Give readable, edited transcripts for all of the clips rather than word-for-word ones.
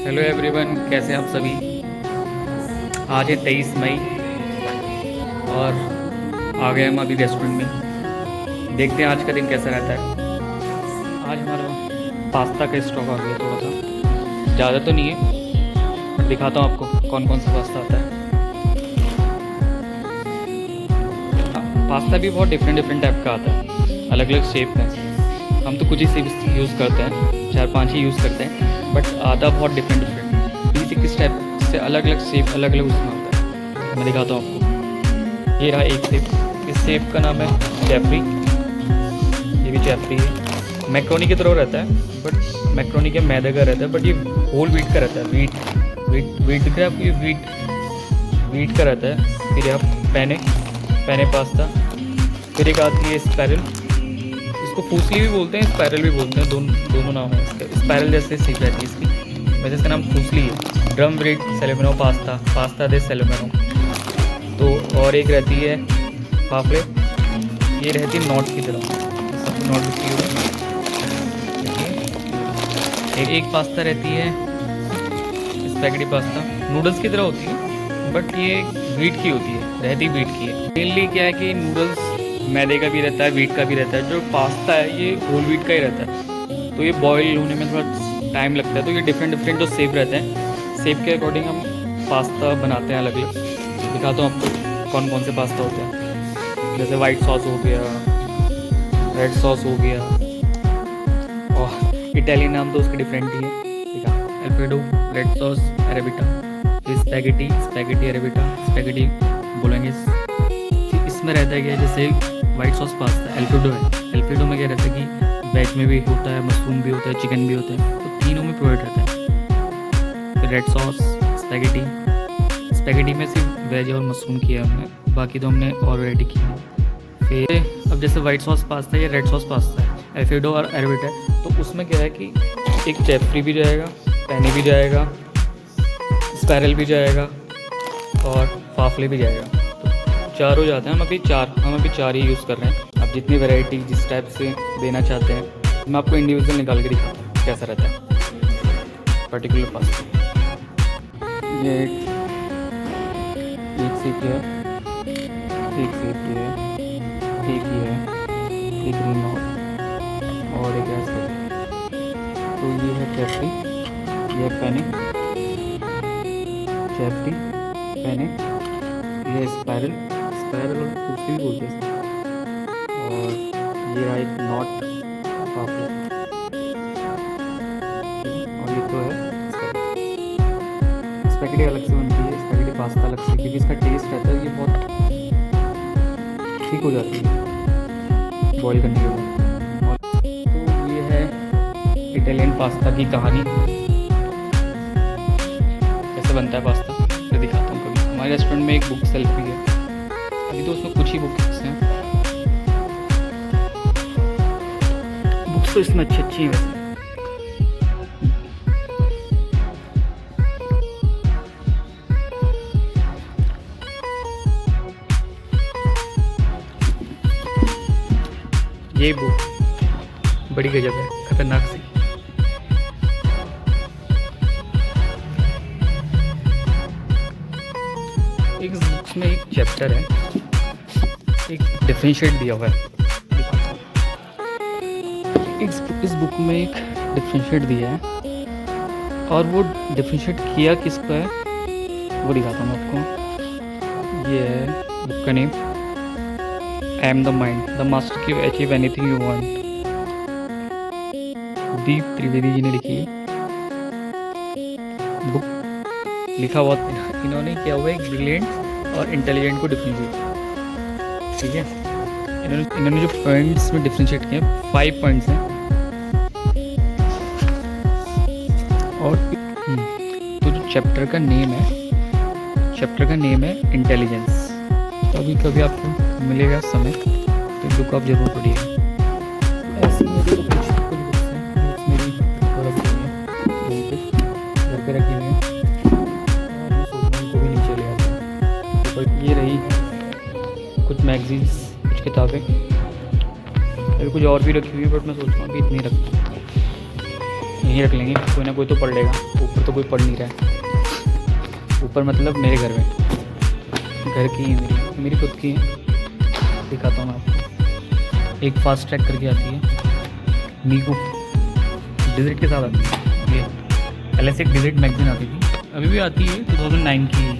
Hello everyone, कैसे हैं आप सभी। आज है 23 मई और आ गए हम अभी रेस्टोरेंट में। देखते हैं आज का दिन कैसा रहता है। आज हमारा पास्ता का स्टॉक आ गया थोड़ा सा, ज़्यादा तो नहीं है बट दिखाता हूँ आपको कौन कौन सा पास्ता आता है। पास्ता भी बहुत डिफरेंट टाइप का आता है, अलग अलग शेप में। हम तो कुछ ही शेप यूज़ करते हैं, 4-5 ही यूज़ करते हैं, बट आता बहुत डिफरेंट 20-21 टाइप से अलग अलग शेप, अलग अलग उसमें आता है। मैं दिखाता हूँ आपको। ये रहा एक शेप, इस शेप का नाम है जेफरी। ये भी जेफरी है, मैक्रोनी की तरह रहता है बट मैक्रोनी के मैदे का रहता है, बट ये होल व्हीट का रहता है। व्हीट दिख रहा है आपको, ये व्हीट का रहता है। फिर आप पैने पास्ता, फिर एक आती है स्पैरल। इसको फूसली भी बोलते हैं, स्पैरल भी बोलते हैं, दोनों नाम है इसका। स्पैरल जैसे सीख रहती है इसकी, वैसे इसका नाम फूसली है। ड्रम ब्रेड सेलेमेनो पास्ता दे सेलेमेनो। तो और एक रहती है फाफले, ये रहती है नॉट की तरह, नॉट की तरह। एक पास्ता रहती है स्पैगेटी पास्ता, नूडल्स की तरह होती है बट ये व्हीट की होती है, रहती व्हीट की है। मेनली क्या है कि नूडल्स मैदे का भी रहता है, व्हीट का भी रहता है। जो पास्ता है ये होल व्हीट का ही रहता है, तो ये बॉयल होने में थोड़ा टाइम लगता है। तो ये डिफरेंट जो शेप रहते हैं, शेप के अकॉर्डिंग हम पास्ता बनाते हैं अलग अलग। दिखाता हूँ आपको कौन कौन से पास्ता होते हैं। जैसे वाइट सॉस हो गया, रेड सॉस हो गया, और इटालियन नाम तो उसके डिफरेंट ही है। ठीक है, alfredo, red sauce, arrabbiata, spaghetti arrabbiata, spaghetti bolognese. इसमें रहता है क्या, जैसे वाइट सॉस पास्ता अल्फ्रेडो है। अल्फ्रेडो में क्या रहता है कि वेज में भी होता है, मशरूम भी होता है, चिकन भी होता है, तो तीनों में प्रोवाइड रहता है। फिर रेड सॉस स्पैगेटी में सिर्फ वेज और मशरूम किया है हमने, बाकी तो हमने ऑलरेडी किया है। फिर अब जैसे वाइट सॉस पास्ता या रेड सॉस पास्ता है, अल्फ्रेडो और अरेबिटा है, तो उसमें क्या है कि एक जेफरी भी जाएगा, पैने भी जाएगा, स्पैरल भी जाएगा और फाफले भी जाएगा। तो चार हो जाते हैं। हम अभी चार ही यूज़ कर रहे हैं। आप जितनी वैरायटी जिस टाइप से देना चाहते हैं, मैं आपको इंडिविजुअल निकाल के दिखाता हूँ कैसा रहता है पर्टिकुलर पास्ता। ये एक सेक है, एक सेक है, एक ये है, एक ग्रीन और एक ऐसा। तो ये है जेफरी, ये पैने, ये स्पैरल और फूसली बोलते हैं। और ये रहा एक नॉट पापड़, और ये तो है स्पैगेटी अलग से बनती है, स्पैगेटी पास्ता अलग से, क्योंकि इसका टेस्ट रहता है, ये बहुत ठीक हो जाती है बॉईल करने के बाद। तो ये है इटालियन पास्ता की कहानी, कैसे बनता है पास्ता मैं दिखाता हूँ कभी। हमारे रेस्टोरेंट में एक बुक सेल्फ भी है, अभी तो उसमें कुछ ही बुक्स हैं। बुक्स तो इसमें अच्छी हैं वैसे। ये बुक बड़ी गजब है, खतरनाक सी। एक बुक्स में एक चैप्टर है, एक डिफरेंशिएट दिया हुआ है। इस बुक में एक डिफरेंशिएट दिया है, और वो डिफरेंशिएट किया किस पर है वो दिखाता हूँ आपको। ये है बुक का name, I am the mind, the master can achieve anything you want. Deep Trivedi ji ने लिखी है बुक। लिखा हुआ इन्होंने किया हुआ एक ब्रिलियंट और इंटेलिजेंट को डिफरेंशिएट, ठीक है। इन्होंने जो पॉइंट्स में डिफरेंशिएट किए 5 पॉइंट्स हैं। और तो जो चैप्टर का नेम है इंटेलिजेंस। तो अभी कभी आपको मिलेगा समय तो बुक आप जरूर पढ़िएगा। ऐसी मेरी तो कुछ बुक्स हैं, मेरी रखी हुई हैं घर पे रखी हुई हैं, और मैं सोच रहा हूँ उनको भी नीचे ले आता हूँ। तो ये रही कुछ मैगजीन्स, कुछ किताबें, अभी कुछ और भी रखी हुई है, बट मैं सोच रहा हूँ कि इतनी यहीं रख लेंगे, कोई ना कोई तो पढ़ लेगा। ऊपर तो कोई पढ़ नहीं रहा है। ऊपर मतलब मेरे घर में, घर की है मेरी खुद की है। दिखाता हूँ मैं आपको। एक फास्ट ट्रैक करके आती है, मीकू डिजिट के साथ आती है। ये पहले से एक डिजिट मैगजीन आती थी, अभी भी आती है। 2009 की है,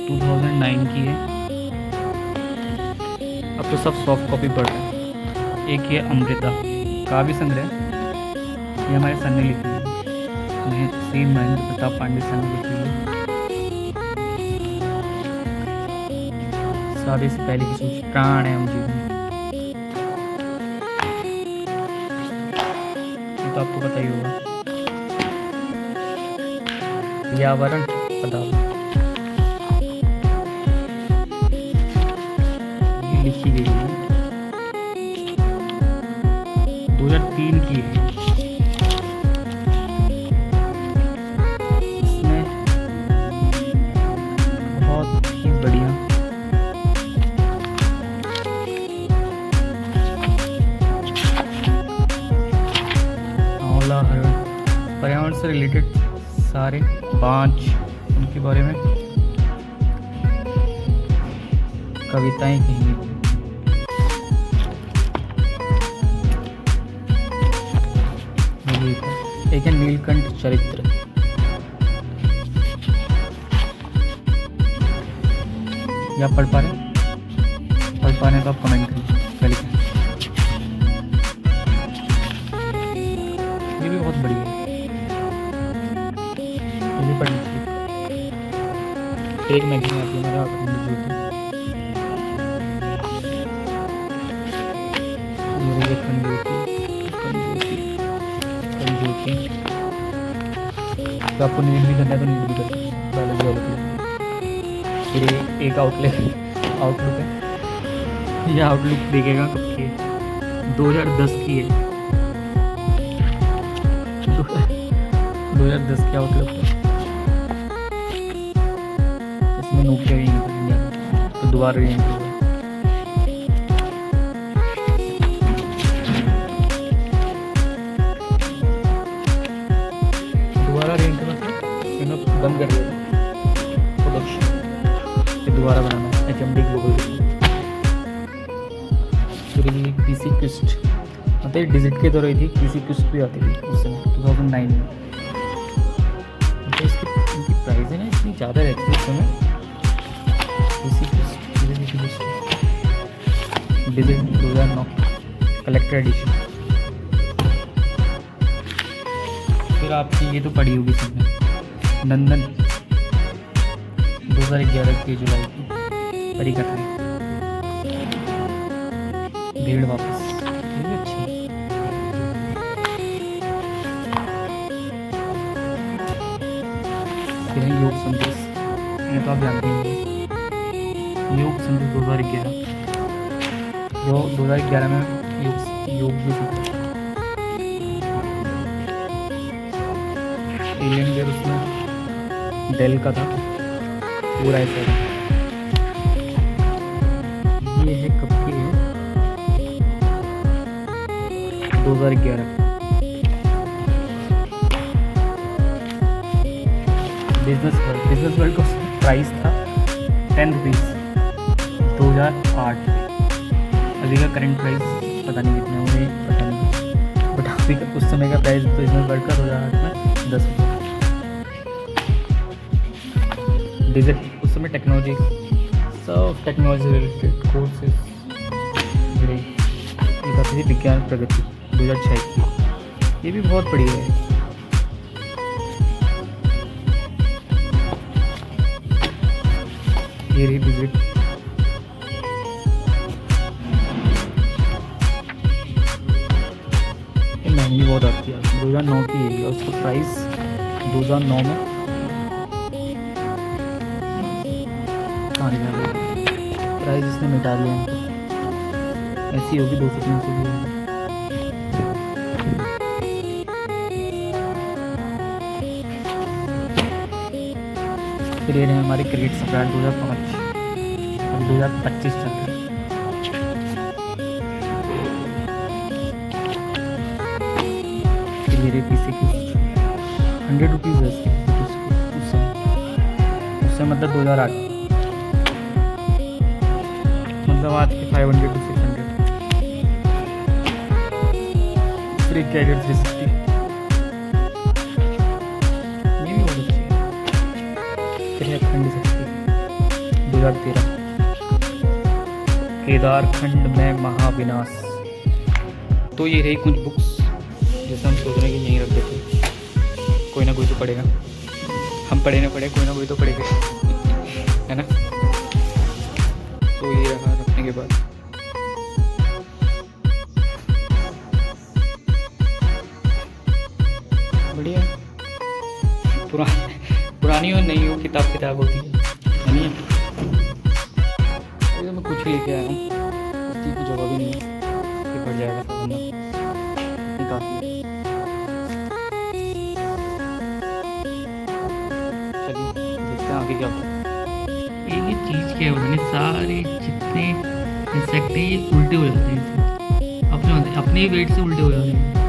2009 की है। अब तो सब सॉफ्ट कॉपी पढ़ रहे हैं। एक ये अमृता काव्य संग्रह, ये हमारे सन ने लिखी है। श्री महेंद्र प्रताप पांडे सन ने लिखी है। शादी से पहले की सोच प्राण है मुझे, तो आपको पता ही होगा। पर्यावरण पदार्थ ये लिखी गई है, 2003 की है। इसमें बहुत ही बढ़िया आंवला हरण, पर्यावरण से रिलेटेड सारे बाँझ उनके बारे में कविताएं कही हैं। एक है नीलकंठ चरित्र, या पढ़ पा रहे तो आप कमेंट करिए। ये भी बहुत बढ़िया है, ये भी पढ़नी चाहिए। एक मैगजीन आती है हमारा कंजूसी। तो आपको नीट भी करना है तो नीट भी करना है, बायोलॉजी वाले। फिर एक आउटलुक है, ये आउटलुक देखेगा कब की है, 2010 की है। 2010 की आउटलुक है। इसमें नोकिया भी इंडिया तो दोबारा भी बंद कर दिया प्रोडक्शन, दोबारा बनाना है HMD ग्लोबल। फिर ये PC क्विस्ट, मतलब डिजिट के दौरान थी। PC क्विस्ट भी आती थी उस समय 2009 में। तो इसकी प्राइस है ना इतनी ज़्यादा रहती है उस समय। PC Quest digit 2009 collector edition. फिर आपकी ये तो पड़ी होगी सबने, नंदन 2011 की जुलाई की परी कथाएं। भीड़ वापस, ये भी अच्छी है। फिर योग संदेश, ये तो आप जानते हैं। योग संदेश 2011, जो 2011 में योग भी सीखा। एलियन गेयर उसमें डेल का था पूरा ऐसा। ये है कब की है, 2011। बिजनेस वर्ल्ड का प्राइस था 10 रुपीज़ 2008। अभी का करंट प्राइस पता नहीं कितना, मुझे पता नहीं, बट अभी का उस समय का प्राइस बिजनेस वर्ल्ड का 2008 में 10 रुपये। डिजिट उस समय टेक्नोलॉजी, सब टेक्नोलॉजी रिलेटेड कोर्सेज। एक आती थी विज्ञान प्रगति 2006 की, ये भी बहुत बढ़िया है। ये रही डिजिट। ये महंगी बहुत आती है, 2009 की है और उसका प्राइस 2009 में प्राइस इसने मिटा दिया। ऐसी होगी 200-300 की। फिर ये रहे हमारे क्रेडिट सप्लायर 2005, अब 2025 चल रहे। मेरे PC की 100 रुपीज़ है इसकी उससे मतलब 2008 मतलब आज के 500 to 600 फ्री कैरियर 360 ये भी बहुत अच्छी है। फिर है अखंड शक्ति 2013 केदारखंड में महाविनाश। तो ये रही कुछ बुक्स जैसे हम सोच रहे हैं कि यहीं रख देते, कोई ना कोई तो पढ़ेगा, हम पढ़े ना पढ़े कोई ना कोई तो पढ़ेगा है ना। तो ये रहा रखने के बाद बढ़िया पुरानी हो नहीं हो किताब होती है नहीं। अभी तो मैं कुछ लेके आया हूँ, उतनी की जगह भी नहीं है कि बढ़ जाएगा तो बंदा काफ़ी है। चलिए देखते हैं आगे क्या होता है। ये चीज़ क्या है बताने, सारे जितने इंसेक्ट हैं ये उल्टे हो जाते हैं, अपने वेट से उल्टे हो जाते हैं।